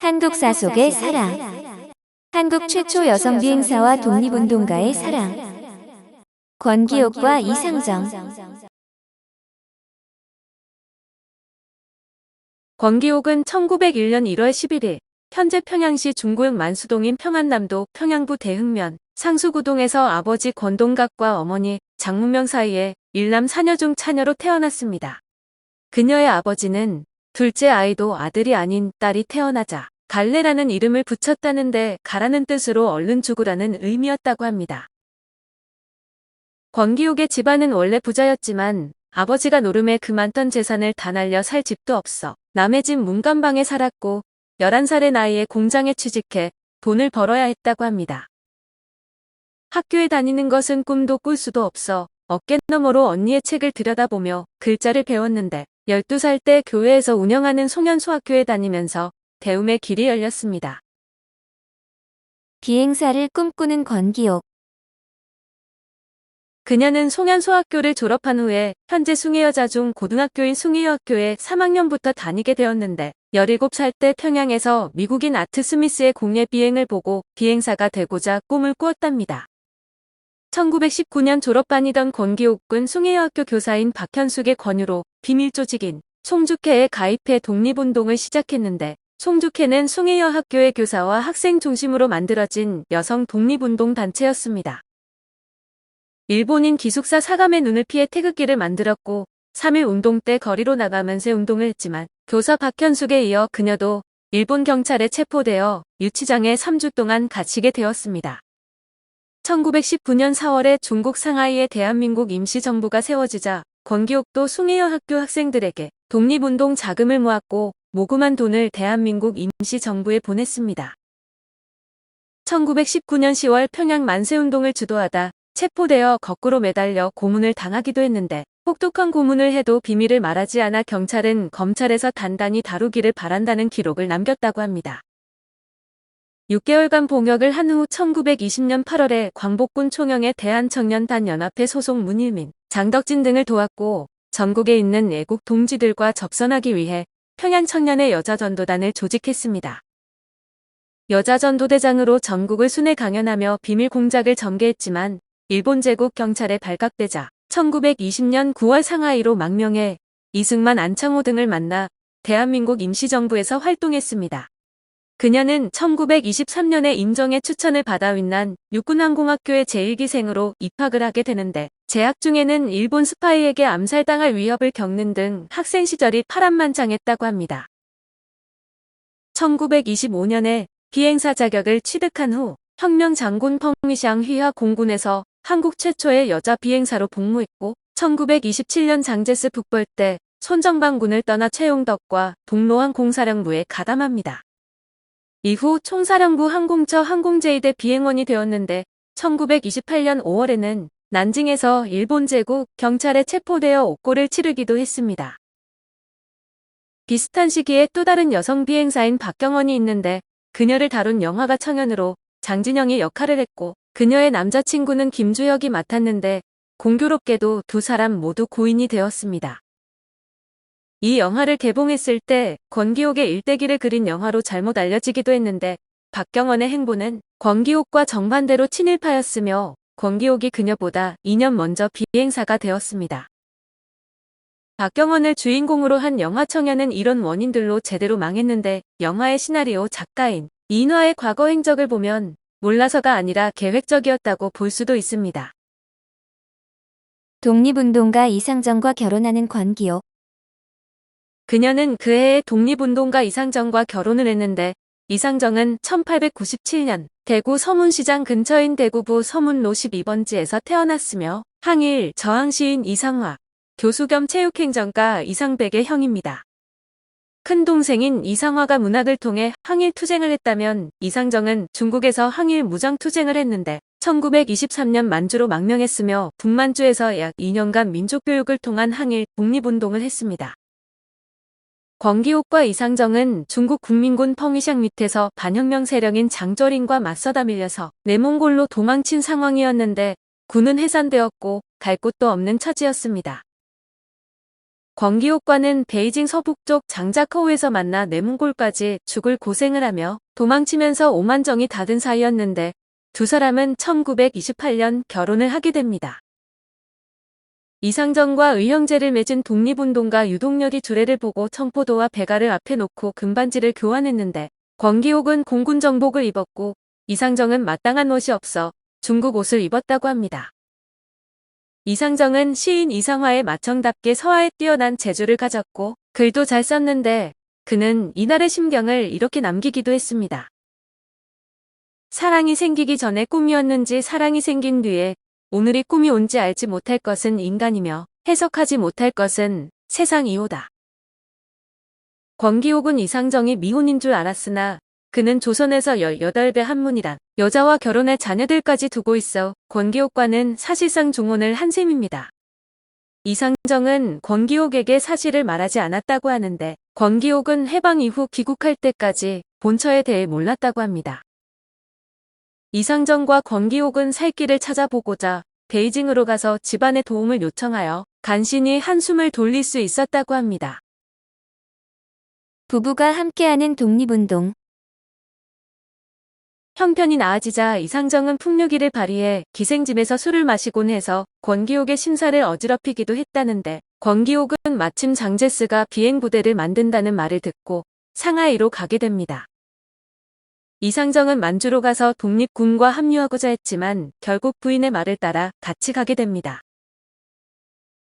한국사 속의 사랑. 한국 최초 여성 비행사와 독립운동가의 사랑. 권기옥과 이상정. 권기옥은 1901년 1월 11일 현재 평양시 중구역 만수동인 평안남도 평양부 대흥면 상수구동에서 아버지 권동각과 어머니 장문명 사이에 일남 사녀 중 차녀로 태어났습니다. 그녀의 아버지는 둘째 아이도 아들이 아닌 딸이 태어나자 갈래라는 이름을 붙였다는데 가라는 뜻으로 얼른 죽으라는 의미였다고 합니다. 권기옥의 집안은 원래 부자였지만 아버지가 노름에 그 많던 재산을 다 날려 살 집도 없어 남의 집 문간방에 살았고 11살의 나이에 공장에 취직해 돈을 벌어야 했다고 합니다. 학교에 다니는 것은 꿈도 꿀 수도 없어 어깨너머로 언니의 책을 들여다보며 글자를 배웠는데 12살 때 교회에서 운영하는 송현소학교에 다니면서 배움의 길이 열렸습니다. 비행사를 꿈꾸는 권기옥. 그녀는 송현소학교를 졸업한 후에 현재 숭례여자중 고등학교인 숭례여학교에 3학년부터 다니게 되었는데 17살 때 평양에서 미국인 아트 스미스의 공예 비행을 보고 비행사가 되고자 꿈을 꾸었답니다. 1919년 졸업반이던 권기옥은 숭례여학교 교사인 박현숙의 권유로 비밀조직인 송주회에 가입해 독립운동을 시작했는데 송주회는 숭례여학교의 교사와 학생 중심으로 만들어진 여성 독립운동 단체였습니다. 일본인 기숙사 사감의 눈을 피해 태극기를 만들었고 3.1 운동 때 거리로 나가 만세 운동을 했지만 교사 박현숙에 이어 그녀도 일본 경찰에 체포되어 유치장에 3주 동안 갇히게 되었습니다. 1919년 4월에 중국 상하이에 대한민국 임시정부가 세워지자 권기옥도 숭례여학교 학생들에게 독립운동 자금을 모았고 모금한 돈을 대한민국 임시정부에 보냈습니다. 1919년 10월 평양 만세운동을 주도하다 체포되어 거꾸로 매달려 고문을 당하기도 했는데 혹독한 고문을 해도 비밀을 말하지 않아 경찰은 검찰에서 단단히 다루기를 바란다는 기록을 남겼다고 합니다. 6개월간 봉역을 한 후 1920년 8월에 광복군 총영의 대한청년단연합회 소속 문일민, 장덕진 등을 도왔고 전국에 있는 애국 동지들과 접선하기 위해 평양청년의 여자전도단을 조직했습니다. 여자전도대장으로 전국을 순회 강연하며 비밀 공작을 전개했지만 일본 제국 경찰에 발각되자 1920년 9월 상하이로 망명해 이승만, 안창호 등을 만나 대한민국 임시정부에서 활동했습니다. 그녀는 1923년에 임정의 추천을 받아 윈난 육군항공학교의 제1기생으로 입학을 하게 되는데 재학 중에는 일본 스파이에게 암살당할 위협을 겪는 등 학생 시절이 파란만장했다고 합니다. 1925년에 비행사 자격을 취득한 후 혁명장군 펑미샹 휘하 공군에서 한국 최초의 여자 비행사로 복무했고 1927년 장제스 북벌 때 손정방군을 떠나 최용덕과 동로항 공사령부에 가담합니다. 이후 총사령부 항공처 항공제의대 비행원이 되었는데 1928년 5월에는 난징에서 일본 제국 경찰에 체포되어 옥고를 치르기도 했습니다. 비슷한 시기에 또 다른 여성 비행사인 박경원이 있는데 그녀를 다룬 영화가 청년으로 장진영이 역할을 했고 그녀의 남자친구는 김주혁이 맡았는데 공교롭게도 두 사람 모두 고인이 되었습니다. 이 영화를 개봉했을 때 권기옥의 일대기를 그린 영화로 잘못 알려지기도 했는데 박경원의 행보는 권기옥과 정반대로 친일파였으며 권기옥이 그녀보다 2년 먼저 비행사가 되었습니다. 박경원을 주인공으로 한 영화 청년은 이런 원인들로 제대로 망했는데 영화의 시나리오 작가인 이인화의 과거 행적을 보면 몰라서가 아니라 계획적이었다고 볼 수도 있습니다. 독립운동가 이상정과 결혼하는 권기옥. 그녀는 그 해에 독립운동가 이상정과 결혼을 했는데 이상정은 1897년 대구 서문시장 근처인 대구부 서문로 12번지에서 태어났으며 항일 저항시인 이상화, 교수 겸 체육행정가 이상백의 형입니다. 큰 동생인 이상화가 문학을 통해 항일 투쟁을 했다면 이상정은 중국에서 항일 무장투쟁을 했는데 1923년 만주로 망명했으며 북만주에서 약 2년간 민족교육을 통한 항일 독립운동을 했습니다. 권기옥과 이상정은 중국 국민군 펑이샹 밑에서 반혁명 세력인 장조림과 맞서다 밀려서 내몽골로 도망친 상황이었는데 군은 해산되었고 갈 곳도 없는 처지였습니다. 권기옥과는 베이징 서북쪽 장자커우에서 만나 내문골까지 죽을 고생을 하며 도망치면서 오만정이 닫은 사이였는데 두 사람은 1928년 결혼을 하게 됩니다. 이상정과 의형제를 맺은 독립운동가 유동열이 두레를 보고 청포도와 배가를 앞에 놓고 금반지를 교환했는데 권기옥은 공군 정복을 입었고 이상정은 마땅한 옷이 없어 중국 옷을 입었다고 합니다. 이상정은 시인 이상화의 마청답게 서화에 뛰어난 재주를 가졌고 글도 잘 썼는데 그는 이날의 심경을 이렇게 남기기도 했습니다. 사랑이 생기기 전에 꿈이었는지 사랑이 생긴 뒤에 오늘이 꿈이 온지 알지 못할 것은 인간이며 해석하지 못할 것은 세상이오다. 권기옥은 이상정이 미혼인 줄 알았으나 그는 조선에서 18배 한문이란 여자와 결혼할 자녀들까지 두고 있어 권기옥과는 사실상 종혼을 한 셈입니다. 이상정은 권기옥에게 사실을 말하지 않았다고 하는데 권기옥은 해방 이후 귀국할 때까지 본처에 대해 몰랐다고 합니다. 이상정과 권기옥은 살 길을 찾아보고자 베이징으로 가서 집안의 도움을 요청하여 간신히 한숨을 돌릴 수 있었다고 합니다. 부부가 함께하는 독립운동. 형편이 나아지자 이상정은 풍류기를 발휘해 기생집에서 술을 마시곤 해서 권기옥의 심사를 어지럽히기도 했다는데 권기옥은 마침 장제스가 비행부대를 만든다는 말을 듣고 상하이로 가게 됩니다. 이상정은 만주로 가서 독립군과 합류하고자 했지만 결국 부인의 말을 따라 같이 가게 됩니다.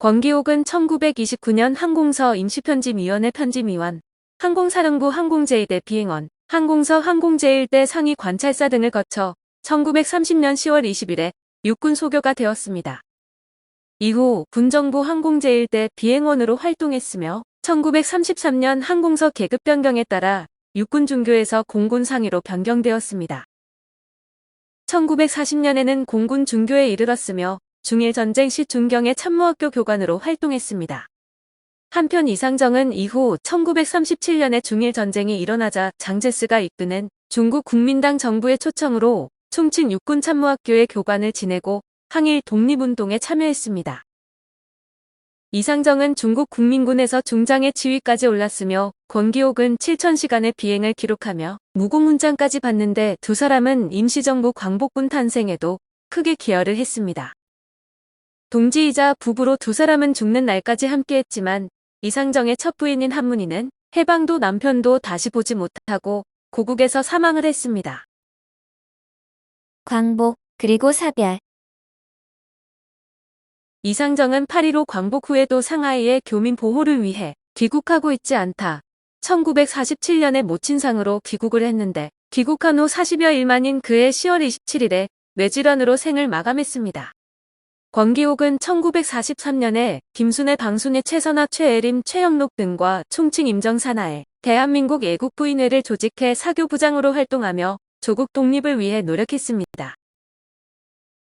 권기옥은 1929년 항공서 임시편집위원회 편집위원, 항공사령부 항공제일대 비행원, 항공서 항공제일대 상위 관찰사 등을 거쳐 1930년 10월 20일에 육군 소교가 되었습니다. 이후 군정부 항공제일대 비행원으로 활동했으며 1933년 항공서 계급 변경에 따라 육군 중교에서 공군 상위로 변경되었습니다. 1940년에는 공군 중교에 이르렀으며 중일전쟁 시 중경의 참모학교 교관으로 활동했습니다. 한편 이상정은 이후 1937년에 중일전쟁이 일어나자 장제스가 이끄는 중국 국민당 정부의 초청으로 충칭 육군참모학교의 교관을 지내고 항일 독립운동에 참여했습니다. 이상정은 중국 국민군에서 중장의 지위까지 올랐으며 권기옥은 7,000시간의 비행을 기록하며 무공훈장까지 받는데 두 사람은 임시정부 광복군 탄생에도 크게 기여를 했습니다. 동지이자 부부로 두 사람은 죽는 날까지 함께했지만 이상정의 첫 부인인 한문희는 해방도 남편도 다시 보지 못하고 고국에서 사망을 했습니다. 광복, 그리고 사별. 이상정은 8.15 광복 후에도 상하이의 교민 보호를 위해 귀국하고 있지 않다. 1947년에 모친상으로 귀국을 했는데 귀국한 후 40여일 만인 그해 10월 27일에 뇌질환으로 생을 마감했습니다. 권기옥은 1943년에 김순애, 방순애, 최선화, 최애림, 최영록 등과 충칭 임정산하에 대한민국 애국부인회를 조직해 사교부장으로 활동하며 조국 독립을 위해 노력했습니다.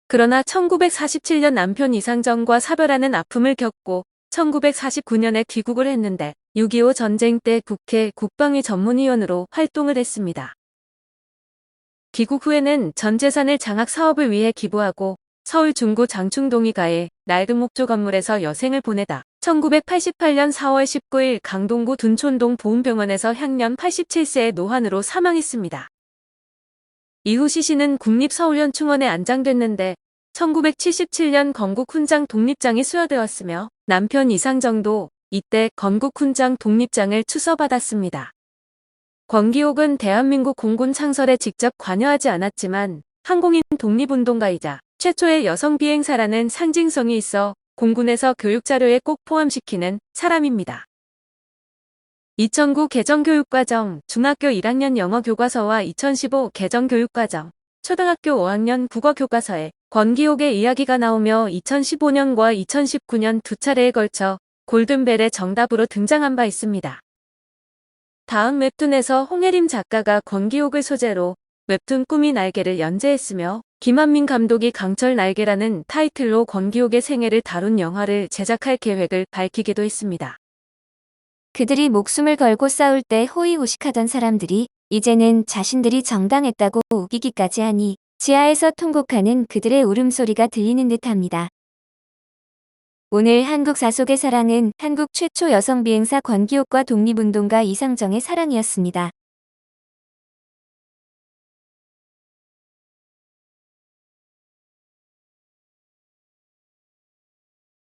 그러나 1947년 남편 이상정과 사별하는 아픔을 겪고 1949년에 귀국을 했는데 6.25 전쟁 때 국회 국방위 전문위원으로 활동을 했습니다. 귀국 후에는 전 재산을 장학 사업을 위해 기부하고 서울 중구 장충동이가에 낡은 목조 건물에서 여생을 보내다 1988년 4월 19일 강동구 둔촌동 보훈병원에서 향년 87세의 노환으로 사망했습니다. 이후 시신은 국립서울현충원에 안장됐는데 1977년 건국훈장 독립장이 수여되었으며 남편 이상정도 이때 건국훈장 독립장을 추서받았습니다. 권기옥은 대한민국 공군 창설에 직접 관여하지 않았지만 항공인 독립운동가이자 최초의 여성 비행사라는 상징성이 있어 공군에서 교육자료에 꼭 포함시키는 사람입니다. 2009 개정교육과정 중학교 1학년 영어교과서와 2015 개정교육과정 초등학교 5학년 국어교과서에 권기옥의 이야기가 나오며 2015년과 2019년 두 차례에 걸쳐 골든벨의 정답으로 등장한 바 있습니다. 다음 웹툰에서 홍혜림 작가가 권기옥을 소재로 웹툰 꿈이 날개를 연재했으며 김한민 감독이 강철 날개라는 타이틀로 권기옥의 생애를 다룬 영화를 제작할 계획을 밝히기도 했습니다. 그들이 목숨을 걸고 싸울 때 호의호식하던 사람들이 이제는 자신들이 정당했다고 우기기까지 하니 지하에서 통곡하는 그들의 울음소리가 들리는 듯합니다. 오늘 한국사 속의 사랑은 한국 최초 여성 비행사 권기옥과 독립운동가 이상정의 사랑이었습니다.